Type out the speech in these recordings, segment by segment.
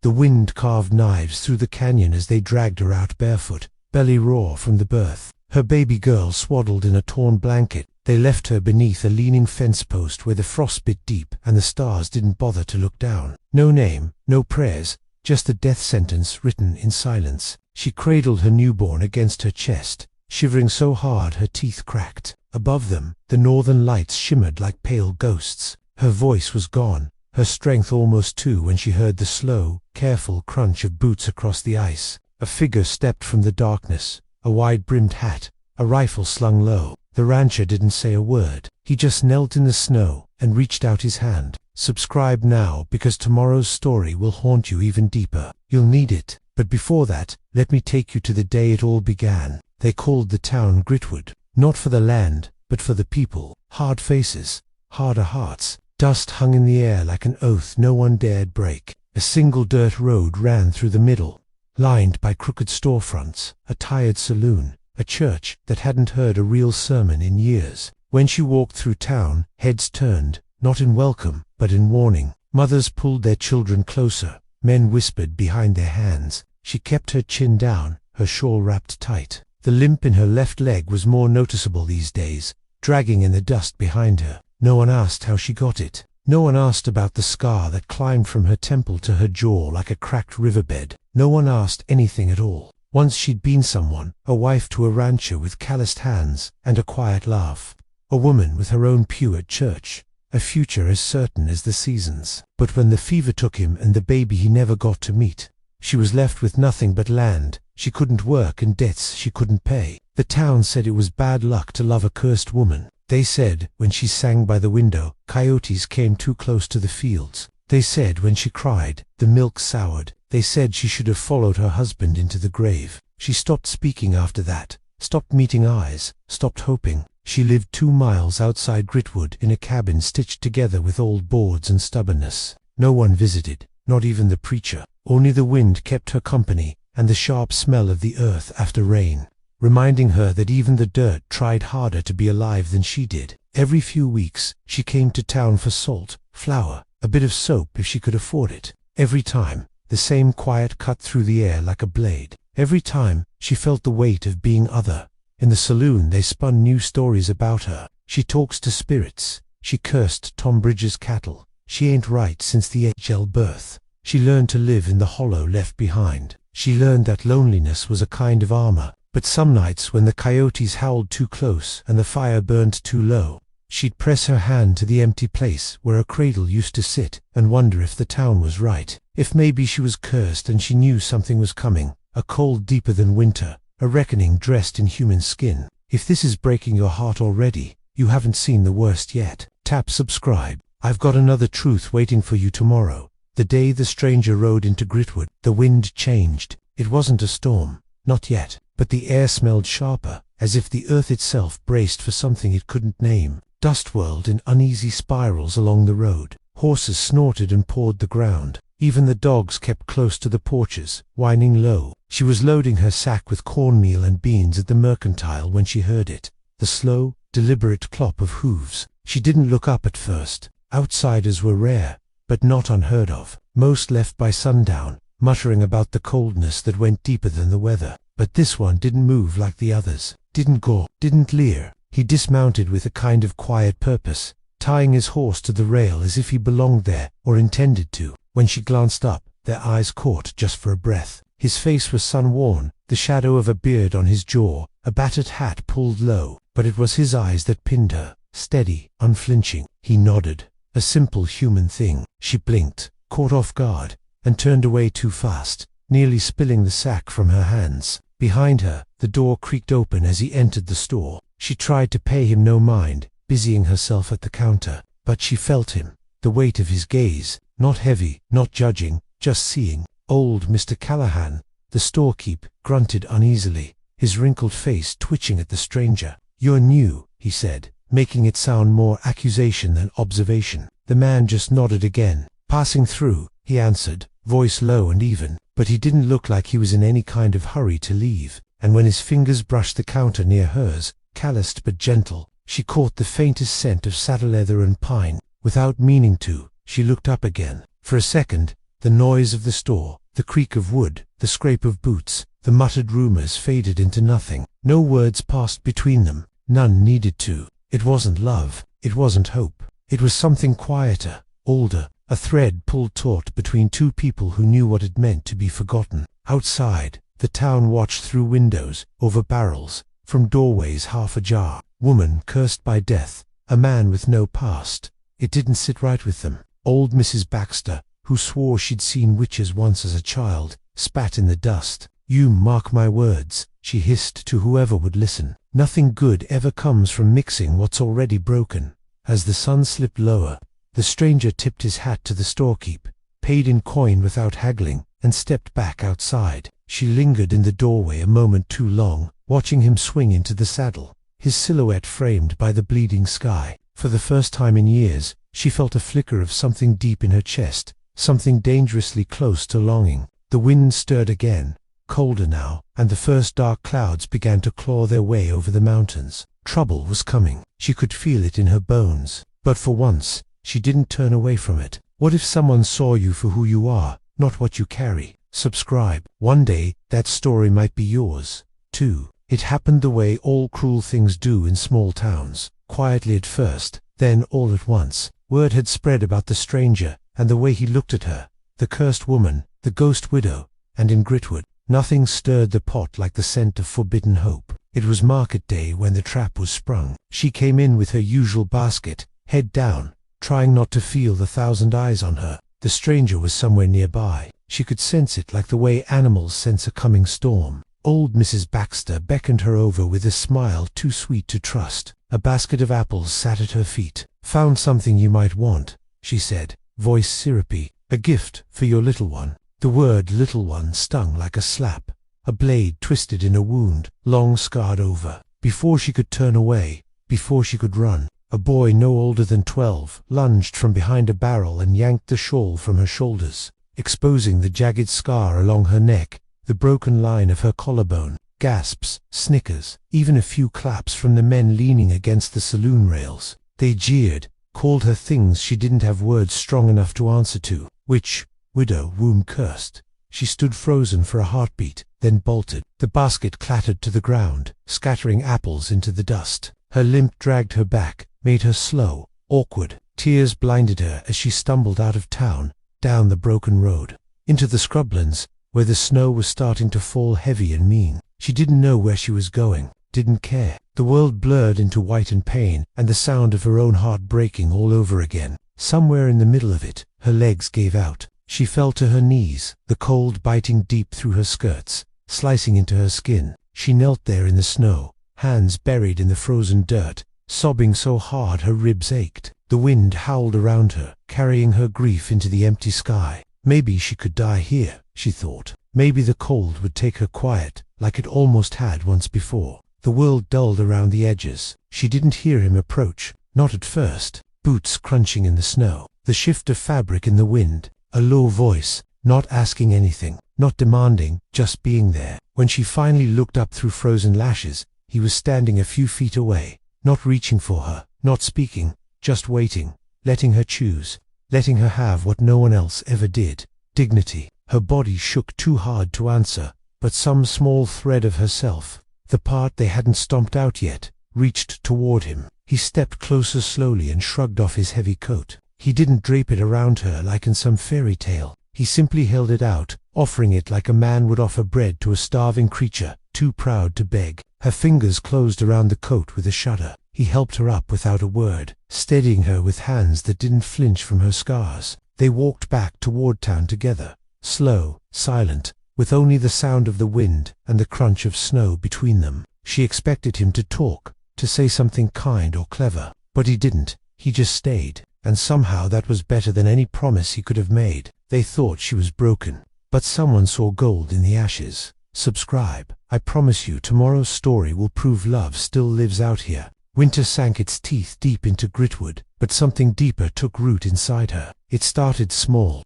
The wind carved knives through the canyon as they dragged her out barefoot, belly raw from the birth. Her baby girl swaddled in a torn blanket. They left her beneath a leaning fence post where the frost bit deep and the stars didn't bother to look down. No name, no prayers, just a death sentence written in silence. She cradled her newborn against her chest, shivering so hard her teeth cracked. Above them, the northern lights shimmered like pale ghosts. Her voice was gone, her strength almost too, when she heard the slow, careful crunch of boots across the ice. A figure stepped from the darkness, a wide-brimmed hat, a rifle slung low. The rancher didn't say a word. He just knelt in the snow and reached out his hand. Subscribe now, because tomorrow's story will haunt you even deeper. You'll need it. But before that, let me take you to the day it all began. They called the town Gritwood, not for the land, but for the people. Hard faces, harder hearts. Dust hung in the air like an oath no one dared break. A single dirt road ran through the middle, lined by crooked storefronts, a tired saloon, a church that hadn't heard a real sermon in years. When she walked through town, heads turned, not in welcome, but in warning. Mothers pulled their children closer, men whispered behind their hands. She kept her chin down, her shawl wrapped tight. The limp in her left leg was more noticeable these days, dragging in the dust behind her. No one asked how she got it. No one asked about the scar that climbed from her temple to her jaw like a cracked riverbed. No one asked anything at all. Once she'd been someone, a wife to a rancher with calloused hands and a quiet laugh, a woman with her own pew at church, a future as certain as the seasons. But when the fever took him and the baby he never got to meet, she was left with nothing but land she couldn't work and debts she couldn't pay. The town said it was bad luck to love a cursed woman. They said, when she sang by the window, coyotes came too close to the fields. They said when she cried, the milk soured. They said she should have followed her husband into the grave. She stopped speaking after that, stopped meeting eyes, stopped hoping. She lived 2 miles outside Gritwood in a cabin stitched together with old boards and stubbornness. No one visited, not even the preacher. Only the wind kept her company, and the sharp smell of the earth after rain, reminding her that even the dirt tried harder to be alive than she did. Every few weeks, she came to town for salt, flour, a bit of soap if she could afford it. Every time, the same quiet cut through the air like a blade. Every time, she felt the weight of being other. In the saloon they spun new stories about her. She talks to spirits. She cursed Tom Bridges' cattle. She ain't right since the HL birth. She learned to live in the hollow left behind. She learned that loneliness was a kind of armor. But some nights when the coyotes howled too close and the fire burned too low, she'd press her hand to the empty place where a cradle used to sit and wonder if the town was right. If maybe she was cursed and she knew something was coming, a cold deeper than winter, a reckoning dressed in human skin. If this is breaking your heart already, you haven't seen the worst yet. Tap subscribe. I've got another truth waiting for you tomorrow. The day the stranger rode into Gritwood, the wind changed. It wasn't a storm, not yet, but the air smelled sharper, as if the earth itself braced for something it couldn't name. Dust whirled in uneasy spirals along the road. Horses snorted and pawed the ground. Even the dogs kept close to the porches, whining low. She was loading her sack with cornmeal and beans at the mercantile when she heard it. The slow, deliberate clop of hooves. She didn't look up at first. Outsiders were rare, but not unheard of. Most left by sundown, muttering about the coldness that went deeper than the weather. But this one didn't move like the others, didn't gore, didn't leer. He dismounted with a kind of quiet purpose, tying his horse to the rail as if he belonged there or intended to. When she glanced up, their eyes caught just for a breath. His face was sun-worn, the shadow of a beard on his jaw, a battered hat pulled low, but it was his eyes that pinned her, steady, unflinching. He nodded, a simple human thing. She blinked, caught off guard, and turned away too fast, nearly spilling the sack from her hands. Behind her, the door creaked open as he entered the store. She tried to pay him no mind, busying herself at the counter, but she felt him, the weight of his gaze, not heavy, not judging, just seeing. Old Mr. Callahan, the storekeep, grunted uneasily, his wrinkled face twitching at the stranger. "You're new," he said, making it sound more accusation than observation. The man just nodded again. "Passing through," he answered, voice low and even, but he didn't look like he was in any kind of hurry to leave. And when his fingers brushed the counter near hers, calloused but gentle, she caught the faintest scent of saddle leather and pine. Without meaning to, she looked up again. For a second, The noise of the store, the creak of wood, the scrape of boots, the muttered rumors faded into nothing. No words passed between them. None needed to. It wasn't love. It wasn't hope. It was something quieter, older, a thread pulled taut between two people who knew what it meant to be forgotten. Outside, the town watched through windows, over barrels, from doorways half ajar. Woman cursed by death, a man with no past. It didn't sit right with them. Old Mrs. Baxter, who swore she'd seen witches once as a child, spat in the dust. "You mark my words," she hissed to whoever would listen. "Nothing good ever comes from mixing what's already broken." As the sun slipped lower, the stranger tipped his hat to the storekeep, paid in coin without haggling, and stepped back outside. She lingered in the doorway a moment too long, watching him swing into the saddle, his silhouette framed by the bleeding sky. For the first time in years, she felt a flicker of something deep in her chest, something dangerously close to longing. The wind stirred again, colder now, and the first dark clouds began to claw their way over the mountains. Trouble was coming. She could feel it in her bones. But for once, she didn't turn away from it. What if someone saw you for who you are, not what you carry? Subscribe. One day, that story might be yours, too. It happened the way all cruel things do in small towns, quietly at first, then all at once. Word had spread about the stranger, and the way he looked at her, the cursed woman, the ghost widow, and in Gritwood, nothing stirred the pot like the scent of forbidden hope. It was market day when the trap was sprung. She came in with her usual basket, head down, trying not to feel the thousand eyes on her. The stranger was somewhere nearby. She could sense it like the way animals sense a coming storm. Old Mrs. Baxter beckoned her over with a smile too sweet to trust. A basket of apples sat at her feet. "Found something you might want," she said, voice syrupy. "A gift for your little one." The word little one stung like a slap, a blade twisted in a wound, long scarred over. Before she could turn away, before she could run, a boy no older than 12 lunged from behind a barrel and yanked the shawl from her shoulders, exposing the jagged scar along her neck, the broken line of her collarbone. Gasps, snickers, even a few claps from the men leaning against the saloon rails. They jeered, called her things she didn't have words strong enough to answer to. Witch, widow, womb cursed. She stood frozen for a heartbeat, then bolted. The basket clattered to the ground, scattering apples into the dust. Her limp dragged her back, made her slow, awkward. Tears blinded her as she stumbled out of town, down the broken road, into the scrublands, where the snow was starting to fall heavy and mean. She didn't know where she was going, didn't care. The world blurred into white and pain, and the sound of her own heart breaking all over again. Somewhere in the middle of it, her legs gave out. She fell to her knees, the cold biting deep through her skirts, slicing into her skin. She knelt there in the snow, hands buried in the frozen dirt, sobbing so hard her ribs ached. The wind howled around her, carrying her grief into the empty sky. Maybe she could die here, she thought. Maybe the cold would take her quiet, like it almost had once before. The world dulled around the edges. She didn't hear him approach, not at first. Boots crunching in the snow, the shift of fabric in the wind, a low voice, not asking anything, not demanding, just being there. When she finally looked up through frozen lashes, he was standing a few feet away, not reaching for her, not speaking, just waiting, letting her choose, letting her have what no one else ever did. Dignity. Her body shook too hard to answer, but some small thread of herself, the part they hadn't stomped out yet, reached toward him. He stepped closer slowly and shrugged off his heavy coat. He didn't drape it around her like in some fairy tale. He simply held it out, offering it like a man would offer bread to a starving creature, too proud to beg. Her fingers closed around the coat with a shudder. He helped her up without a word, steadying her with hands that didn't flinch from her scars. They walked back toward town together, slow, silent, with only the sound of the wind and the crunch of snow between them. She expected him to talk, to say something kind or clever, but he didn't. He just stayed, and somehow that was better than any promise he could have made. They thought she was broken, but someone saw gold in the ashes. Subscribe. I promise you tomorrow's story will prove love still lives out here. Winter sank its teeth deep into Gritwood, but something deeper took root inside her. It started small.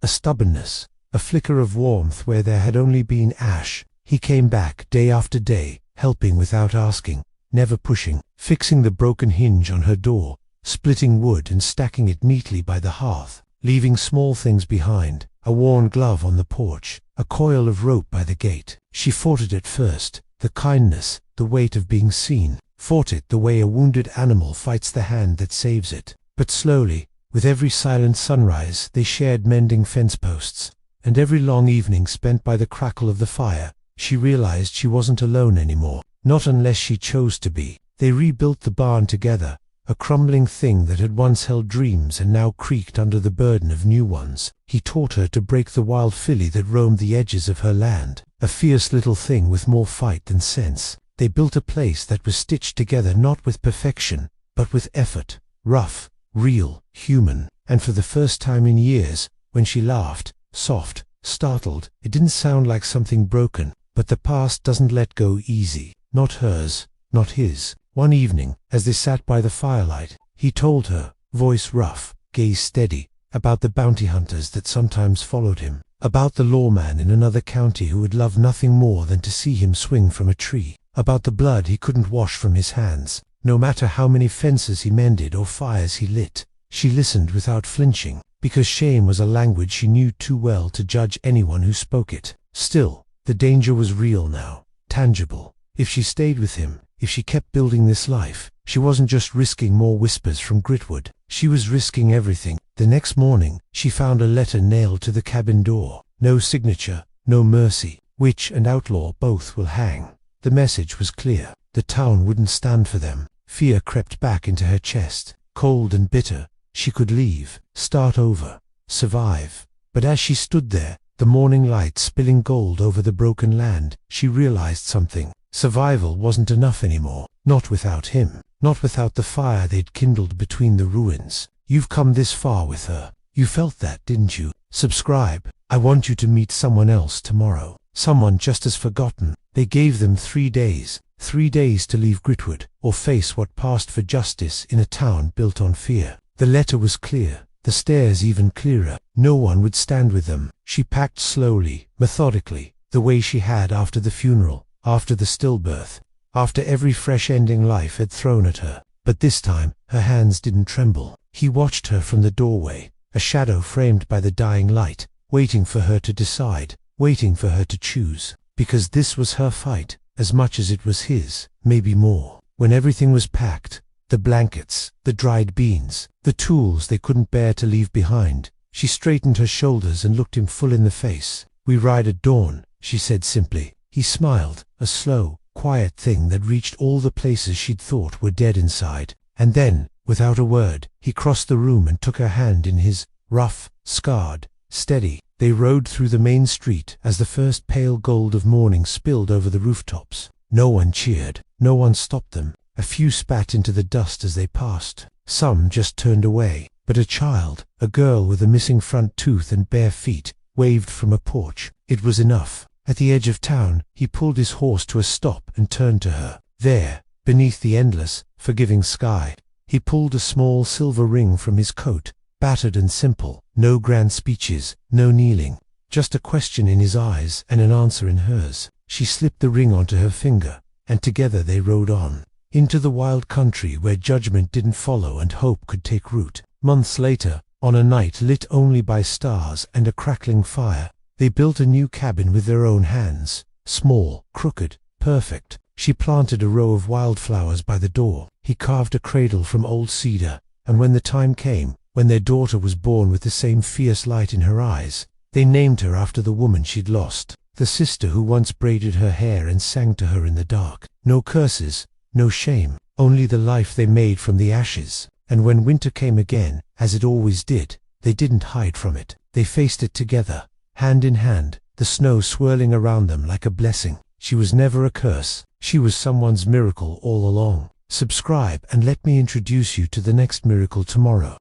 A stubbornness, a flicker of warmth where there had only been ash. He came back day after day, helping without asking, never pushing, fixing the broken hinge on her door, splitting wood and stacking it neatly by the hearth, leaving small things behind, a worn glove on the porch, a coil of rope by the gate. She fought it at first, the kindness, the weight of being seen, fought it the way a wounded animal fights the hand that saves it. But slowly, with every silent sunrise they shared mending fence posts, and every long evening spent by the crackle of the fire, she realized she wasn't alone anymore, not unless she chose to be. They rebuilt the barn together, a crumbling thing that had once held dreams and now creaked under the burden of new ones. He taught her to break the wild filly that roamed the edges of her land, a fierce little thing with more fight than sense. They built a place that was stitched together not with perfection, but with effort, rough, real, human, and for the first time in years, when she laughed, soft, startled, it didn't sound like something broken. But the past doesn't let go easy, not hers, not his. One evening, as they sat by the firelight, he told her, voice rough, gaze steady, about the bounty hunters that sometimes followed him, about the lawman in another county who would love nothing more than to see him swing from a tree, about the blood he couldn't wash from his hands, no matter how many fences he mended or fires he lit. She listened without flinching, because shame was a language she knew too well to judge anyone who spoke it. Still, the danger was real now, tangible. If she stayed with him, if she kept building this life, she wasn't just risking more whispers from Gritwood, she was risking everything. The next morning, she found a letter nailed to the cabin door. No signature, no mercy. Witch and outlaw both will hang. The message was clear. The town wouldn't stand for them. Fear crept back into her chest. Cold and bitter, she could leave, start over, survive. But as she stood there, the morning light spilling gold over the broken land, she realized something. Survival wasn't enough anymore, not without him, not without the fire they'd kindled between the ruins. You've come this far with her. You felt that, didn't you? Subscribe. I want you to meet someone else tomorrow, someone just as forgotten. They gave them 3 days, 3 days to leave Gritwood, or face what passed for justice in a town built on fear. The letter was clear, the stairs even clearer. No one would stand with them. She packed slowly, methodically, the way she had after the funeral, after the stillbirth, after every fresh ending life had thrown at her. But this time, her hands didn't tremble. He watched her from the doorway, a shadow framed by the dying light, waiting for her to decide, waiting for her to choose. Because this was her fight, as much as it was his, maybe more. When everything was packed, the blankets, the dried beans, the tools they couldn't bear to leave behind, she straightened her shoulders and looked him full in the face. "We ride at dawn," she said simply. He smiled, a slow, quiet thing that reached all the places she'd thought were dead inside. And then, without a word, he crossed the room and took her hand in his, rough, scarred, steady. They rode through the main street as the first pale gold of morning spilled over the rooftops. No one cheered, no one stopped them. A few spat into the dust as they passed. Some just turned away. But a child, a girl with a missing front tooth and bare feet, waved from a porch. It was enough. At the edge of town, he pulled his horse to a stop and turned to her. There, beneath the endless, forgiving sky, he pulled a small silver ring from his coat, battered and simple. No grand speeches, no kneeling. Just a question in his eyes and an answer in hers. She slipped the ring onto her finger, and together they rode on, into the wild country where judgment didn't follow and hope could take root. Months later, on a night lit only by stars and a crackling fire, they built a new cabin with their own hands. Small, crooked, perfect. She planted a row of wildflowers by the door. He carved a cradle from old cedar, and when the time came, when their daughter was born with the same fierce light in her eyes, they named her after the woman she'd lost, the sister who once braided her hair and sang to her in the dark. No curses, no shame, only the life they made from the ashes. And when winter came again, as it always did, they didn't hide from it. They faced it together, hand in hand, the snow swirling around them like a blessing. She was never a curse. She was someone's miracle all along. Subscribe and let me introduce you to the next miracle tomorrow.